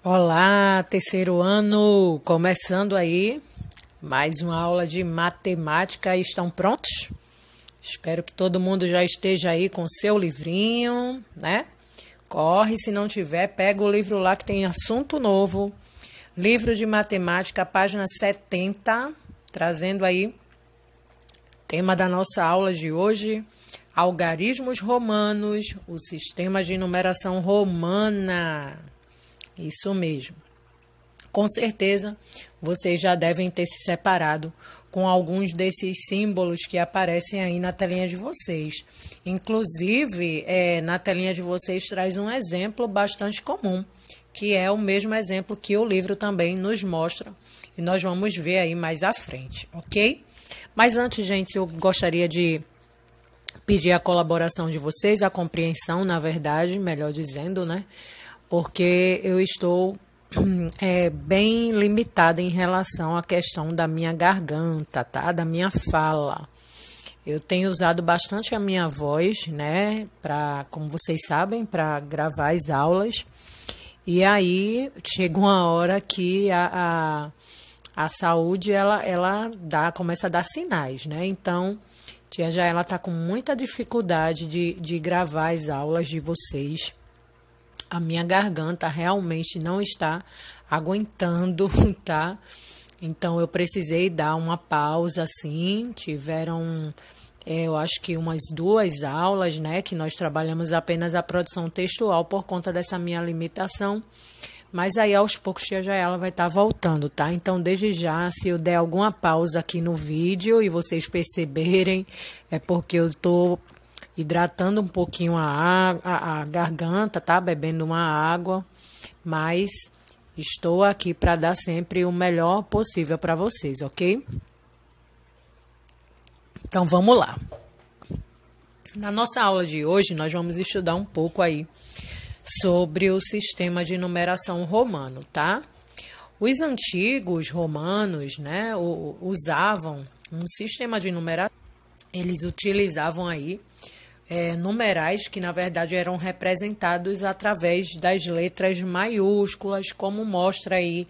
Olá, terceiro ano, começando aí mais uma aula de matemática. Estão prontos? Espero que todo mundo já esteja aí com o seu livrinho, né? Corre, se não tiver, pega o livro lá que tem assunto novo. Livro de matemática, página 70, trazendo aí tema da nossa aula de hoje: algarismos romanos, o sistema de numeração romana. Isso mesmo. Com certeza, vocês já devem ter se separado com alguns desses símbolos que aparecem aí na telinha de vocês. Inclusive, na telinha de vocês traz um exemplo bastante comum, que é o mesmo exemplo que o livro também nos mostra. E nós vamos ver aí mais à frente, ok? Mas antes, gente, eu gostaria de pedir a colaboração de vocês, a compreensão, na verdade, melhor dizendo, né? Porque eu estou bem limitada em relação à questão da minha garganta, tá? Da minha fala. Eu tenho usado bastante a minha voz, né? Como vocês sabem, para gravar as aulas. E aí chega uma hora que a saúde ela começa a dar sinais, né? Então, tia Jaela está com muita dificuldade de gravar as aulas de vocês. A minha garganta realmente não está aguentando, tá? Então, eu precisei dar uma pausa, assim. Tiveram, eu acho que umas 2 aulas, né? Que nós trabalhamos apenas a produção textual por conta dessa minha limitação. Mas aí, aos poucos, tia Jaela vai estar voltando, tá? Então, desde já, se eu der alguma pausa aqui no vídeo e vocês perceberem, é porque eu estou hidratando um pouquinho a garganta, tá? Bebendo uma água, mas estou aqui para dar sempre o melhor possível para vocês, ok? Então, vamos lá. Na nossa aula de hoje, nós vamos estudar um pouco aí sobre o sistema de numeração romano, tá? Os antigos romanos, né, usavam um sistema de numeração. Eles utilizavam aí numerais que, na verdade, eram representados através das letras maiúsculas, como mostra aí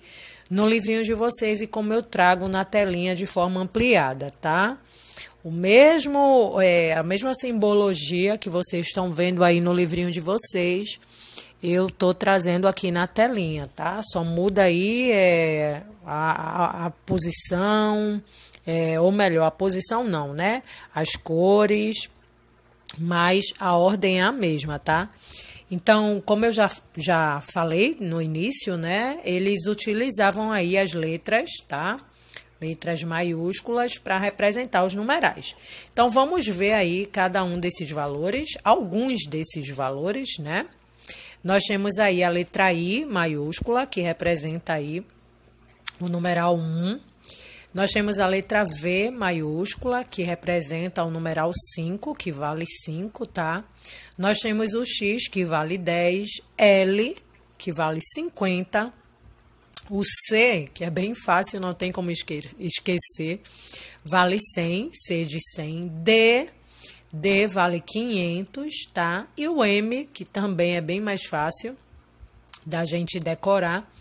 no livrinho de vocês e como eu trago na telinha de forma ampliada, tá? A mesma simbologia que vocês estão vendo aí no livrinho de vocês, eu tô trazendo aqui na telinha, tá? Só muda aí a posição, ou melhor, a posição não, né? As cores, mas a ordem é a mesma, tá? Então, como eu já falei no início, né? Eles utilizavam aí as letras, tá? Letras maiúsculas para representar os numerais. Então, vamos ver aí cada um desses valores, alguns desses valores, né? Nós temos aí a letra I maiúscula, que representa aí o numeral 1. Nós temos a letra V maiúscula, que representa o numeral 5, que vale 5, tá? Nós temos o X, que vale 10, L, que vale 50, o C, que é bem fácil, não tem como esquecer, vale 100, C de 100, D vale 500, tá? E o M, que também é bem mais fácil da gente decorar,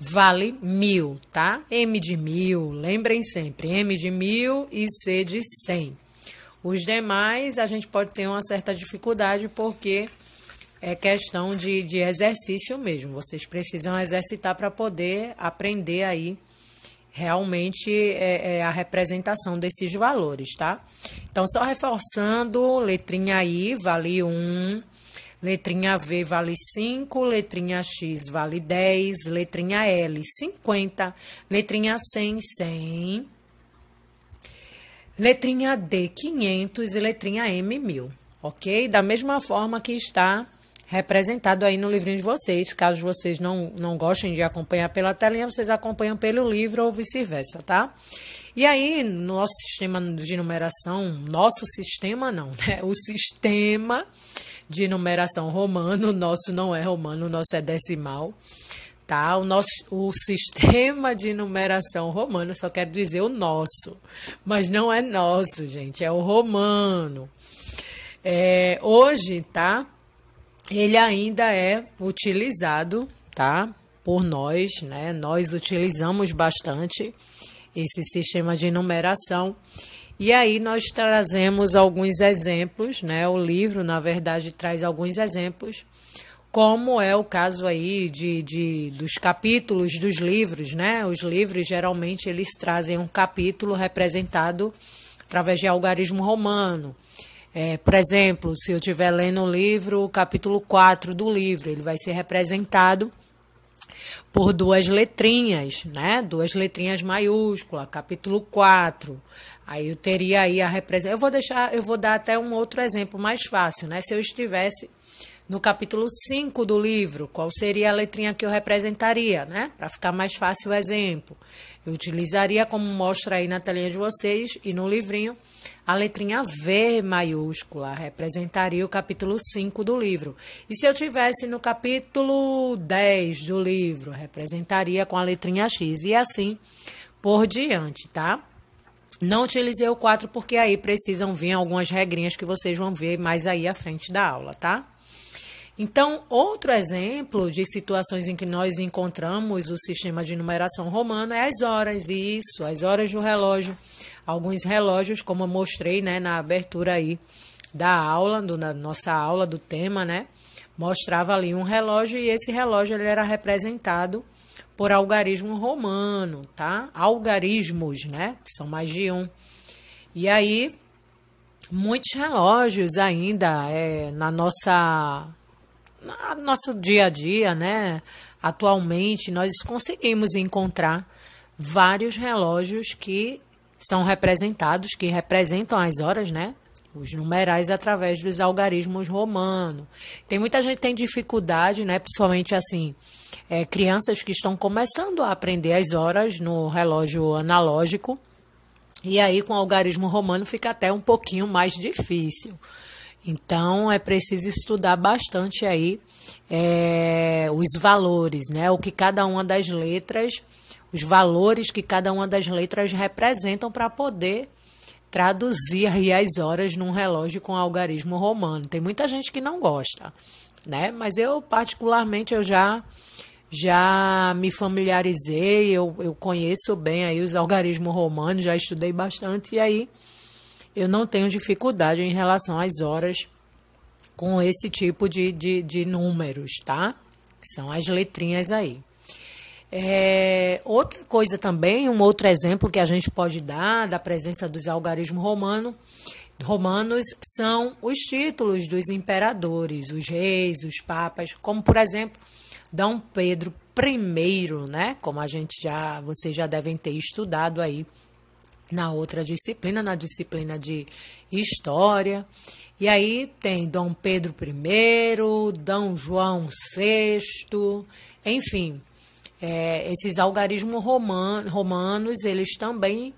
vale 1000, tá? M de 1000, lembrem sempre, M de 1000 e C de 100. Os demais a gente pode ter uma certa dificuldade porque é questão de exercício mesmo. Vocês precisam exercitar para poder aprender aí realmente a representação desses valores, tá? Então, só reforçando, letrinha I vale 1, letrinha V vale 5, letrinha X vale 10, letrinha L 50, letrinha 100, letrinha D 500 e letrinha M 1000, ok? Da mesma forma que está representado aí no livrinho de vocês. Caso vocês não gostem de acompanhar pela telinha, vocês acompanham pelo livro ou vice-versa, tá? E aí, nosso sistema de numeração, nosso sistema não, né? O sistema de numeração romano, nosso não é romano, o nosso é decimal, tá? O sistema de numeração romano, só quero dizer o nosso, mas não é nosso, gente, é o romano. Hoje, tá? Ele ainda é utilizado, tá? por nós, né? Nós utilizamos bastante esse sistema de numeração. E aí nós trazemos alguns exemplos, né? O livro, na verdade, traz alguns exemplos, como é o caso aí dos capítulos dos livros, né? Os livros, geralmente, eles trazem um capítulo representado através de algarismo romano. Por exemplo, se eu estiver lendo o livro, o capítulo 4 do livro, ele vai ser representado por duas letrinhas, né? Duas letrinhas maiúsculas, capítulo 4. Aí eu teria aí a representação. Eu vou dar até um outro exemplo mais fácil, né? Se eu estivesse no capítulo 5 do livro, qual seria a letrinha que eu representaria, né? Para ficar mais fácil o exemplo. Eu utilizaria, como mostra aí na telinha de vocês e no livrinho, a letrinha V maiúscula, representaria o capítulo 5 do livro. E se eu tivesse no capítulo 10 do livro, representaria com a letrinha X. E assim por diante, tá? Não utilizei o 4 porque aí precisam vir algumas regrinhas que vocês vão ver mais aí à frente da aula, tá? Então, outro exemplo de situações em que nós encontramos o sistema de numeração romano é as horas. Isso, as horas do relógio. Alguns relógios, como eu mostrei, né, na abertura aí da aula, da nossa aula do tema, né? Mostrava ali um relógio e esse relógio ele era representado por algarismo romano, tá? Algarismos, né? Que são mais de um. E aí, muitos relógios ainda no nosso dia a dia, né? Atualmente, nós conseguimos encontrar vários relógios que são representados, que representam as horas, né? Os numerais através dos algarismos romanos. Tem muita gente que tem dificuldade, né? Principalmente assim, crianças que estão começando a aprender as horas no relógio analógico. E aí, com o algarismo romano, fica até um pouquinho mais difícil. Então, é preciso estudar bastante aí os valores, né? O que cada uma das letras, os valores que cada uma das letras representam para poder traduzir aí as horas num relógio com algarismo romano. Tem muita gente que não gosta, né? Mas eu, particularmente, eu já me familiarizei, eu conheço bem aí os algarismos romanos, já estudei bastante e aí eu não tenho dificuldade em relação às horas com esse tipo de números, tá? Que são as letrinhas aí. Outra coisa também, um outro exemplo que a gente pode dar da presença dos algarismos romanos são os títulos dos imperadores, os reis, os papas, como por exemplo, Dom Pedro I, né? Como vocês já devem ter estudado aí na outra disciplina, na disciplina de História. E aí tem Dom Pedro I, Dom João VI, enfim, esses algarismos romanos, eles também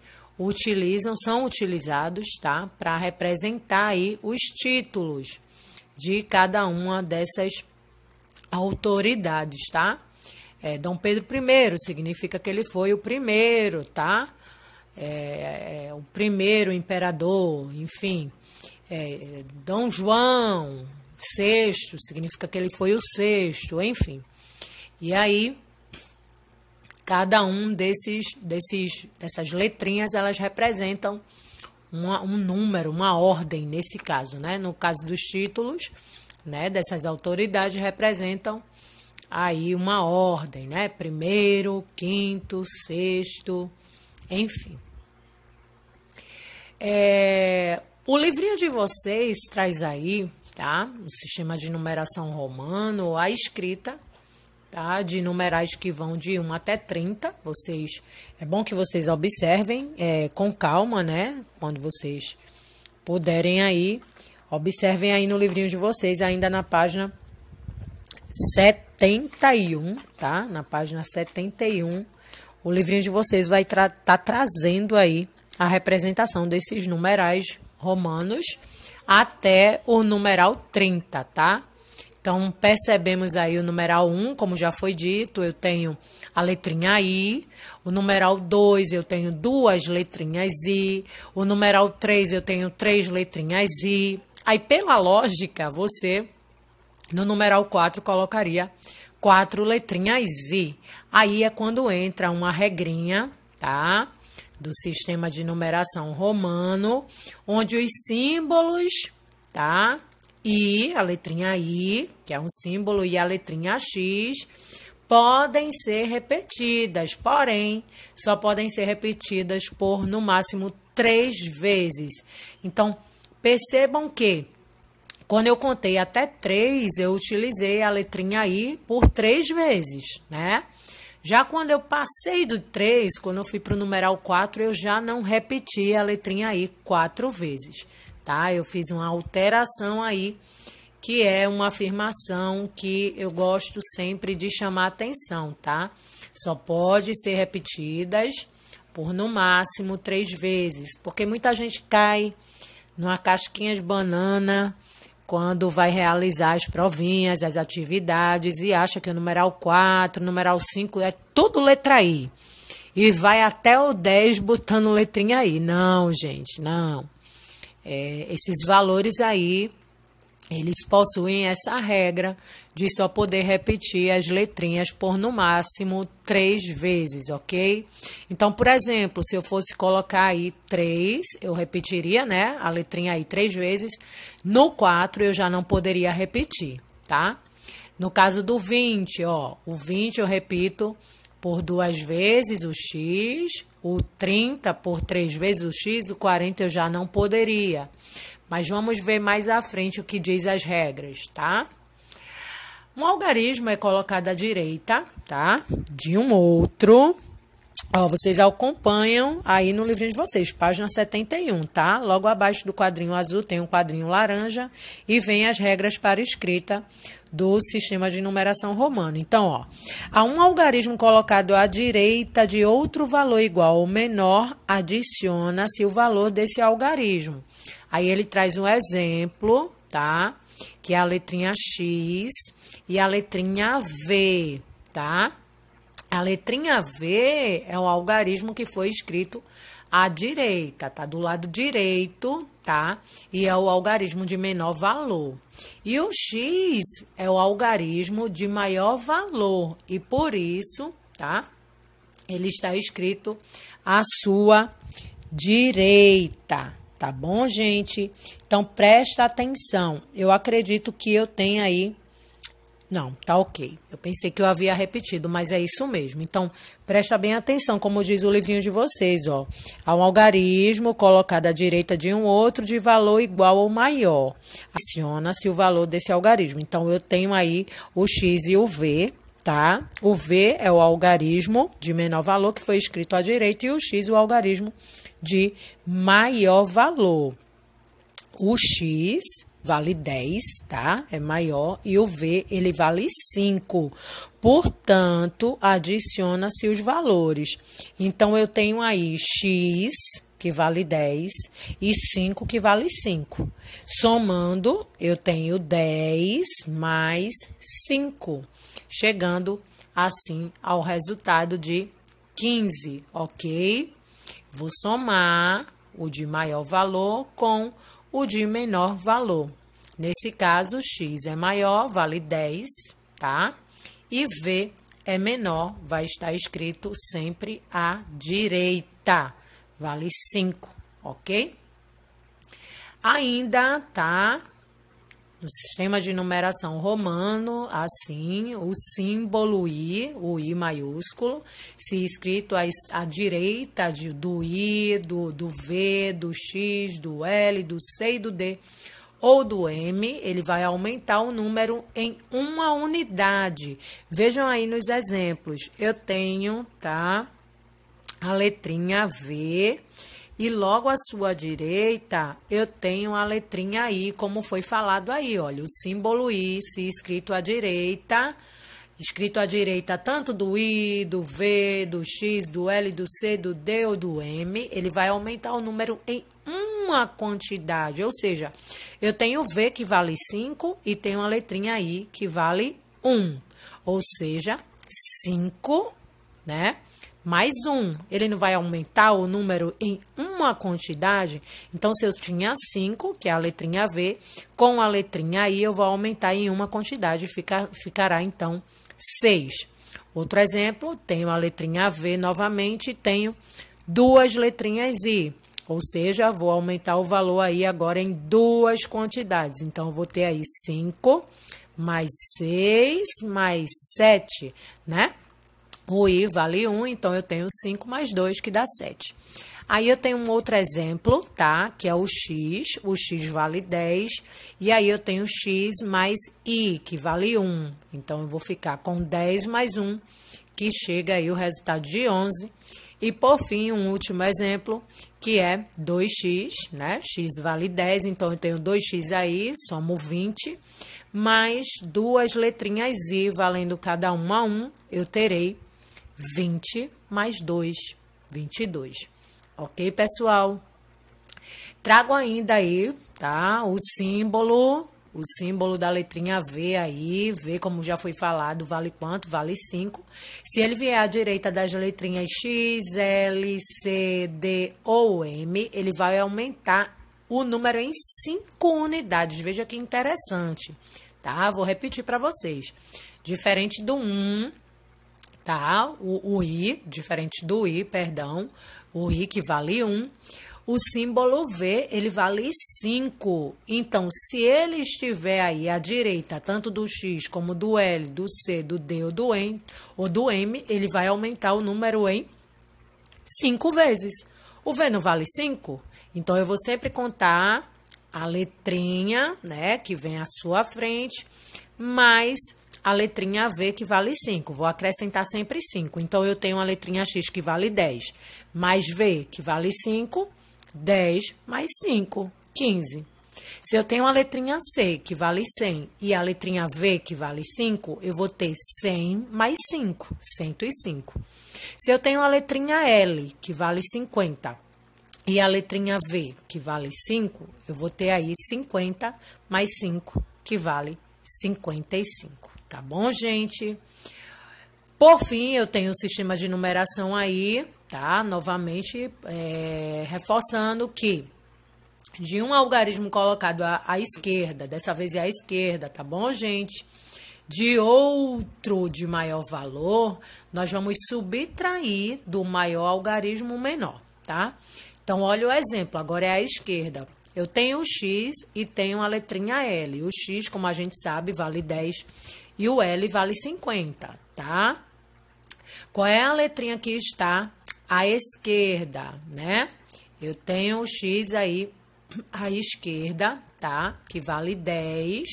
são utilizados, tá, para representar aí os títulos de cada uma dessas autoridades, tá? Dom Pedro I significa que ele foi o primeiro, tá? O primeiro imperador, enfim. Dom João VI significa que ele foi o sexto, enfim. E aí, cada um dessas letrinhas, elas representam um número, uma ordem, nesse caso, né? No caso dos títulos, né, dessas autoridades, representam aí uma ordem, né? Primeiro, quinto, sexto, enfim. O livrinho de vocês traz aí, tá? O sistema de numeração romano, a escrita, tá? De numerais que vão de 1 até 30. É bom que vocês observem com calma, né? Quando vocês puderem aí, observem aí no livrinho de vocês, ainda na página 71, tá? Na página 71, o livrinho de vocês vai estar trazendo aí a representação desses numerais romanos até o numeral 30, tá? Então, percebemos aí o numeral 1, como já foi dito, eu tenho a letrinha I. O numeral 2, eu tenho 2 letrinhas I. O numeral 3, eu tenho 3 letrinhas I. Aí, pela lógica, você, no numeral 4, colocaria 4 letrinhas I. Aí é quando entra uma regrinha, tá? Do sistema de numeração romano, onde os símbolos, tá? I, a letrinha I, que é um símbolo, e a letrinha X, podem ser repetidas, porém, só podem ser repetidas por, no máximo, 3 vezes. Então, percebam que, quando eu contei até 3, eu utilizei a letrinha I por 3 vezes, né? Já quando eu passei do 3, quando eu fui para o numeral 4, eu já não repeti a letrinha I 4 vezes, tá? Eu fiz uma alteração aí, que é uma afirmação que eu gosto sempre de chamar atenção, tá? Só pode ser repetidas por, no máximo, 3 vezes, porque muita gente cai numa casquinha de banana quando vai realizar as provinhas, as atividades, e acha que o numeral 4, o numeral 5 é tudo letra I. E vai até o 10 botando letrinha I. Não, gente, não. Esses valores aí, eles possuem essa regra de só poder repetir as letrinhas por, no máximo, 3 vezes, ok? Então, por exemplo, se eu fosse colocar aí 3, eu repetiria, né, a letrinha aí 3 vezes. No 4, eu já não poderia repetir, tá? No caso do 20, ó, o 20 eu repito por 2 vezes o X, o 30 por 3 vezes o X, o 40 eu já não poderia. Mas vamos ver mais à frente o que diz as regras, tá? Um algarismo é colocado à direita, tá? De um outro. Ó, vocês acompanham aí no livrinho de vocês, página 71, tá? Logo abaixo do quadrinho azul tem um quadrinho laranja e vem as regras para escrita do sistema de numeração romano. Então, ó, há um algarismo colocado à direita de outro valor igual ou menor, adiciona-se o valor desse algarismo. Aí ele traz um exemplo, tá? Que é a letrinha X e a letrinha V, tá? A letrinha V é o algarismo que foi escrito à direita, tá? Do lado direito, tá? E é o algarismo de menor valor. E o X é o algarismo de maior valor. E por isso, tá? Ele está escrito à sua direita. Tá bom, gente? Então, presta atenção. Eu acredito que eu tenha aí... Não, tá ok. Eu pensei que eu havia repetido, mas é isso mesmo. Então, presta bem atenção, como diz o livrinho de vocês, ó. Há um algarismo colocado à direita de um outro de valor igual ou maior. Adiciona-se o valor desse algarismo. Então, eu tenho aí o X e o V, tá? O V é o algarismo de menor valor que foi escrito à direita e o X o algarismo de maior valor. O X vale 10, tá? É maior. E o V, ele vale 5. Portanto, adiciona-se os valores. Então, eu tenho aí X, que vale 10, e 5, que vale 5. Somando, eu tenho 10 mais 5, chegando, assim, ao resultado de 15, ok? Vou somar o de maior valor com o de menor valor. Nesse caso, X é maior, vale 10, tá? E V é menor, vai estar escrito sempre à direita, vale 5, ok? Ainda, tá? No sistema de numeração romano, assim, o símbolo I, o I maiúsculo, se escrito à direita do I, do V, do X, do L, do C e do D, ou do M, ele vai aumentar o número em uma unidade. Vejam aí nos exemplos. Eu tenho, tá, a letrinha V, e logo à sua direita, eu tenho a letrinha I, como foi falado aí, olha, o símbolo I, se escrito à direita tanto do I, do V, do X, do L, do C, do D ou do M, ele vai aumentar o número em uma quantidade, ou seja, eu tenho V que vale 5 e tenho a letrinha I que vale 1, ou seja, 5, né? Mais 1, ele não vai aumentar o número em uma quantidade? Então, se eu tinha 5, que é a letrinha V, com a letrinha I, eu vou aumentar em uma quantidade, ficará, então, 6. Outro exemplo, tenho a letrinha V novamente e tenho duas letrinhas I. Ou seja, vou aumentar o valor aí agora em duas quantidades. Então, eu vou ter aí 5 mais 6 mais 7, né? O I vale 1, então eu tenho 5 mais 2, que dá 7. Aí eu tenho um outro exemplo, tá? Que é o X. O X vale 10. E aí eu tenho X mais I, que vale 1. Então, eu vou ficar com 10 mais 1, que chega aí o resultado de 11. E, por fim, um último exemplo, que é 2x, né? X vale 10, então eu tenho 2x aí, somo 20, mais duas letrinhas I, valendo cada uma 1, eu terei 20 mais 2, 22. Ok, pessoal? Trago ainda aí, tá? O símbolo da letrinha V aí, V, como já foi falado, vale quanto? Vale 5. Se ele vier à direita das letrinhas X, L, C, D ou M, ele vai aumentar o número em 5 unidades. Veja que interessante, tá? Vou repetir para vocês. Diferente do 1, tá? O I, diferente do I, perdão, o I que vale 1. O símbolo V, ele vale 5. Então, se ele estiver aí à direita, tanto do X como do L, do C, do D ou do M, ele vai aumentar o número em 5 vezes. O V não vale 5? Então, eu vou sempre contar a letrinha, né, que vem à sua frente, mais a letrinha V, que vale 5. Vou acrescentar sempre 5. Então, eu tenho a letrinha X, que vale 10, mais V, que vale 5, 10 mais 5, 15. Se eu tenho a letrinha C, que vale 100, e a letrinha V, que vale 5, eu vou ter 100 mais 5, 105. Se eu tenho a letrinha L, que vale 50, e a letrinha V, que vale 5, eu vou ter aí 50 mais 5, que vale 55. Tá bom, gente? Por fim, eu tenho o sistema de numeração aí, tá? Novamente, reforçando que de um algarismo colocado à esquerda, dessa vez é à esquerda, tá bom, gente? De outro de maior valor, nós vamos subtrair do maior algarismo menor, tá? Então, olha o exemplo, agora é à esquerda. Eu tenho o X e tenho a letrinha L. O X, como a gente sabe, vale 10 e o L vale 50, tá? Qual é a letrinha que está à esquerda, né? Eu tenho o X aí à esquerda, tá? Que vale 10.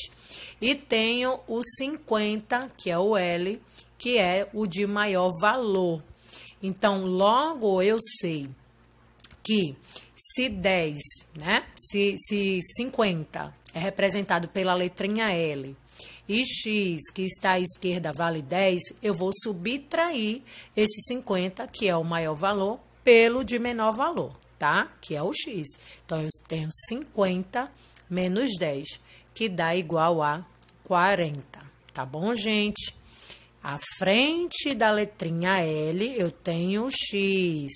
E tenho o 50, que é o L, que é o de maior valor. Então, logo eu sei que se 10, né? Se 50 é representado pela letrinha L e X, que está à esquerda, vale 10, eu vou subtrair esse 50, que é o maior valor, pelo de menor valor, tá? Que é o X. Então, eu tenho 50 menos 10, que dá igual a 40. Tá bom, gente? À frente da letrinha L, eu tenho o X.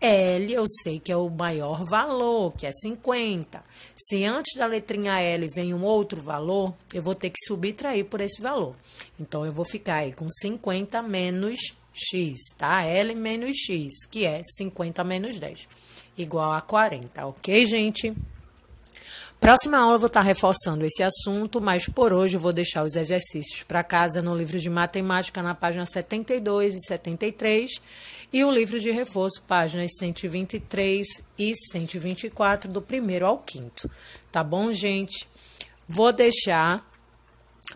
L, eu sei que é o maior valor, que é 50. Se antes da letrinha L vem um outro valor, eu vou ter que subtrair por esse valor. Então, eu vou ficar aí com 50 menos X, tá? L menos X, que é 50 menos 10, igual a 40, ok, gente? Próxima aula eu vou estar reforçando esse assunto, mas por hoje eu vou deixar os exercícios para casa no livro de matemática na página 72 e 73 e o livro de reforço, páginas 123 e 124, do primeiro ao quinto. Tá bom, gente? Vou deixar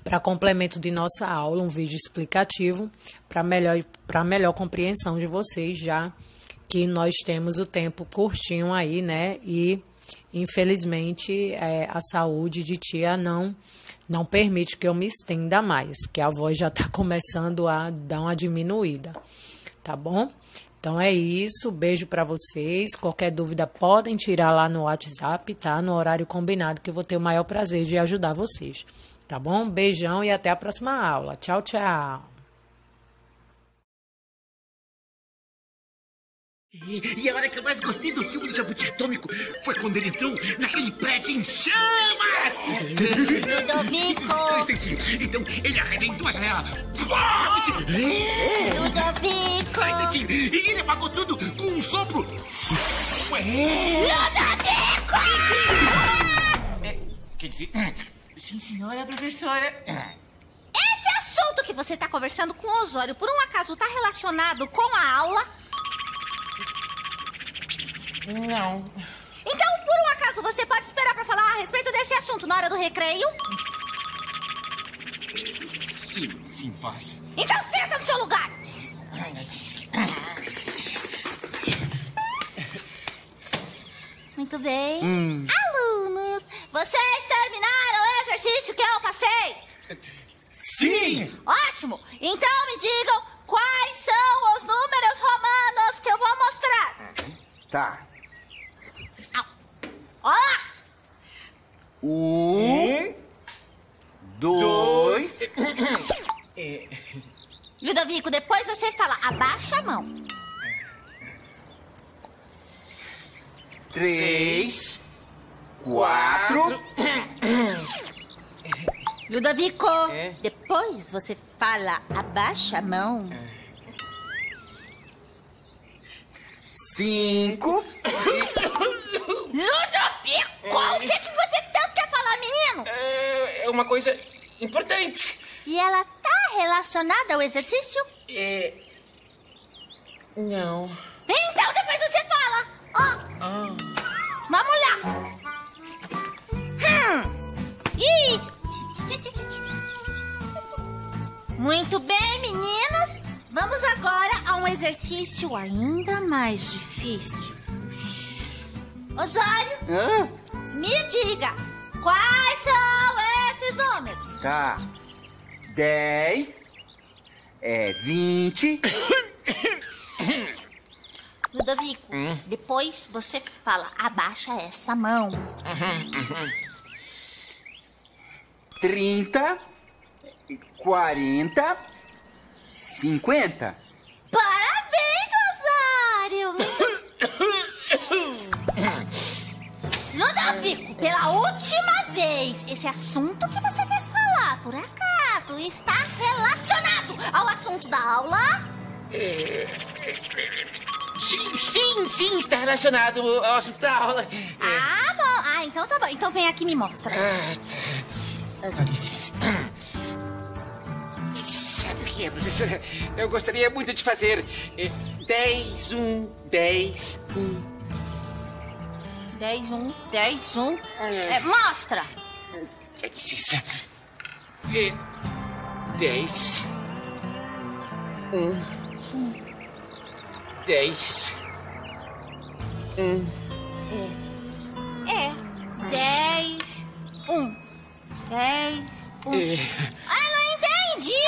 para complemento de nossa aula um vídeo explicativo para melhor compreensão de vocês, já que nós temos o tempo curtinho aí, né? E infelizmente, a saúde de tia não permite que eu me estenda mais, porque a voz já está começando a dar uma diminuída, tá bom? Então, é isso, beijo para vocês, qualquer dúvida podem tirar lá no WhatsApp, tá? No horário combinado, que eu vou ter o maior prazer de ajudar vocês, tá bom? Beijão e até a próxima aula. Tchau, tchau! E a hora que eu mais gostei do filme do Jabuti Atômico foi quando ele entrou naquele prédio em chamas! Ludovico! Só um instantinho. Então, ele arrebentou a janela. Ludovico! Só um instantinho. E ele apagou tudo com um sopro. Ludovico! Quer dizer... Sim, senhora professora. Esse assunto que você tá conversando com o Osório, por um acaso, tá relacionado com a aula? Não. Então, por um acaso, você pode esperar pra falar a respeito desse assunto na hora do recreio? Sim, posso. Então senta no seu lugar! Muito bem. Alunos, vocês terminaram o exercício que eu passei? Sim! Ótimo! Então me digam quais são os números romanos que eu vou mostrar. Tá. Olá! 1, 2... Ludovico, depois você fala, abaixa a mão. 3, 4... Ludovico, depois você fala, abaixa a mão. 5... Ludovico, o que você tanto quer falar, menino? É uma coisa importante. E ela tá relacionada ao exercício? Não. Então depois você fala. Ó, vamos lá. Ih. Muito bem, meninos. Vamos agora a um exercício ainda mais difícil. Osório, me diga, quais são esses números? Tá. 10... 20... Ludovico, depois você fala, abaixa essa mão. 30... 40... 50... Parabéns, Osório! Ludovico, pela última vez, esse assunto que você quer falar, por acaso, está relacionado ao assunto da aula? Sim, está relacionado ao assunto da aula. Ah, bom. Ah, então tá bom. Então vem aqui e me mostra. Dá licença. Sabe o que é, professora? Eu gostaria muito de fazer 10, 1, 10, 1. 10, 1, 10, 1. Mostra. Dá licença. 10, 1, 10, 1. 10, 1. 10, 1. Ah, não entendi.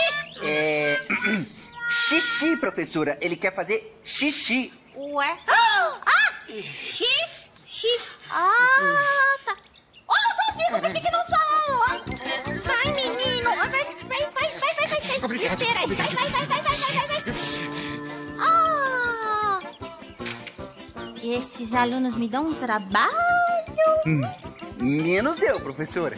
Xixi, professora. Ele quer fazer xixi. Ué? Xixi. Ah, tá. Ô, Ludovico, por que não fala? Vai, menino. Vai. Obrigado. Espera aí. Vai. Ah. Esses alunos me dão um trabalho. Menos eu, professora.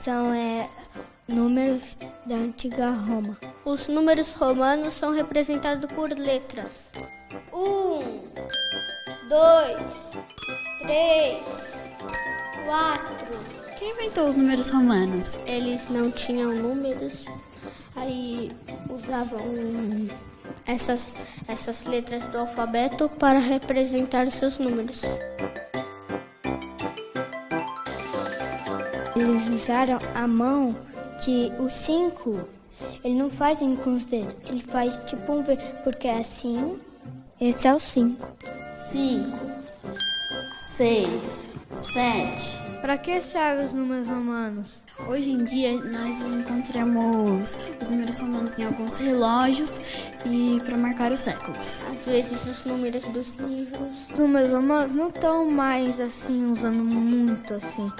São números da antiga Roma. Os números romanos são representados por letras. 1, 2, 3, 4. Quem inventou os números romanos? Eles não tinham números, aí usavam essas letras do alfabeto para representar os seus números. Eles usaram a mão, que o 5, ele não faz com os dedos, ele faz tipo um V, porque é assim, esse é o 5. 5, 6, 7, Para que servem os números romanos? Hoje em dia, nós encontramos os números romanos em alguns relógios e para marcar os séculos. Às vezes os números dos livros. Os números romanos não estão mais assim, usando muito assim.